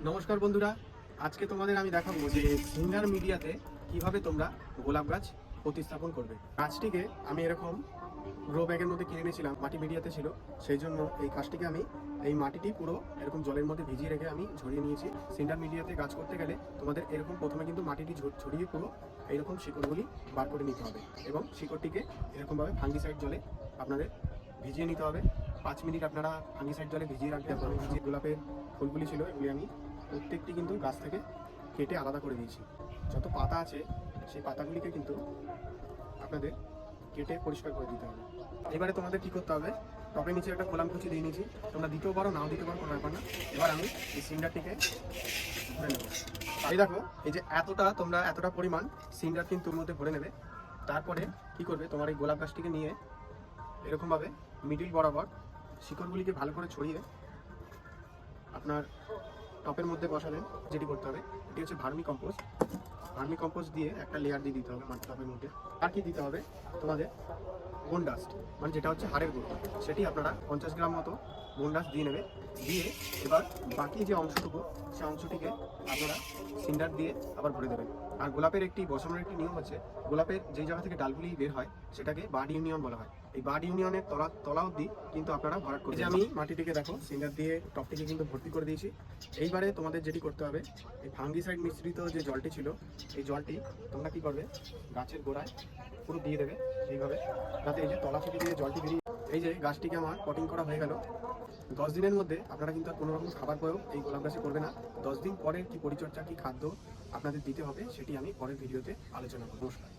নমস্কার বন্ধুরা, আজকে তোমাদের আমি দেখাবো যে সিঙ্গার মিডিয়াতে কিভাবে তোমরা গোলাপ গাছ প্রতিস্থাপন করবে। গাছটিকে আমি এরকম গ্রো ব্যাগের মধ্যে কিনে এনেছিলাম, মাটি মিডিয়াতে ছিল, সেই জন্য এই গাছটিকে আমি এই মাটিটি পুরো এরকম জলের মধ্যে ভিজিয়ে রেখে আমি ঝরিয়ে নিয়েছি। সিঙ্গার মিডিয়াতে গাছ করতে গেলে তোমাদের এরকম প্রথমে কিন্তু মাটিটি ছড়িয়ে পুরো এইরকম শিকড়গুলি বার করে নিতে হবে এবং শিকড়টিকে এরকমভাবে ফাঙ্গিসাইড জলে আপনাদের ভিজিয়ে নিতে হবে। 5 মিনিট আপনারা ফাঙ্গিসাইড জলে ভিজিয়ে রাখতে হবে। যে গোলাপের ফুলগুলি ছিল এগুলি আমি প্রত্যেকটি কিন্তু গাছ থেকে কেটে আলাদা করে দিয়েছি। যত পাতা আছে সেই পাতাগুলিকে কিন্তু আপনাদের কেটে পরিষ্কার করে দিতে হবে। এবারে তোমাদের কি করতে হবে, টপের নিচে একটা কলাম কুচি দিয়ে নিয়েছি, তোমরা দিতেও পারো নাও দিতে পারো, কোনো ব্যাপার না। এবার আমি এই সিন্ডারটিকে ভরে নেব। এই দেখো, এই যে তোমরা এতটা পরিমাণ সিন্ডার কিন্তু ওর মধ্যে ভরে নেবে। তারপরে কি করবে, তোমার এই গোলাপ গাছটিকে নিয়ে এরকমভাবে মিডিল বরাবর শিকড়গুলিকে ভালো করে ছড়িয়ে আপনার টপের মধ্যে বসাবেন। যেটি করতে হবে, এটি হচ্ছে ভার্মি কম্পোস্ট দিয়ে একটা লেয়ার দিয়ে দিতে হবে মাটি টপের মধ্যে। আর কি দিতে হবে তোমাদের, বোন ডাস্ট, মানে যেটা হচ্ছে হাড়ের গুঁড়ো, সেটি আপনারা 50 গ্রাম মতো বোন ডাস্ট দিয়ে নেবে। দিয়ে এবার বাকি যে অংশটুকু, সেই অংশটিকে আপনারা সিন্ডার দিয়ে আবার ভরে দেবেন। আর গোলাপের একটি বসানোর একটি নিয়ম আছে, গোলাপের যেই জায়গা থেকে ডালগুলি বের হয় সেটাকে বাড ইউনিয়ন বলা হয়। এই বাড ইউনিয়নের তলা অবধি কিন্তু আপনারা ভরাট করে, যে আমি মাটিটিকে দেখো সিন্ডার দিয়ে টপটিকে কিন্তু ভর্তি করে দিয়েছি। এইবারে তোমাদের যেটি করতে হবে, এই ফাঙ্গিসাইড মিশ্রিত যে জলটি ছিল, এই জলটি তোমরা কি করবে, গাছের গোড়ায় পুরো দিয়ে দেবে এইভাবে, যাতে এই যে তলা থেকে দিয়ে জলটি বেরিয়ে। এই যে গাছটিকে আমার পটিং করা হয়ে গেল। 10 দিনের মধ্যে আপনারা কিন্তু আর কোনো রকম খাবার প্রয়োগ এই গোলাপ গাছে করবে না। 10 দিন পরে কি পরিচর্যা, কি খাদ্য আপনাদের দিতে হবে সেটি আমি পরের ভিডিওতে আলোচনা করব। নমস্কার।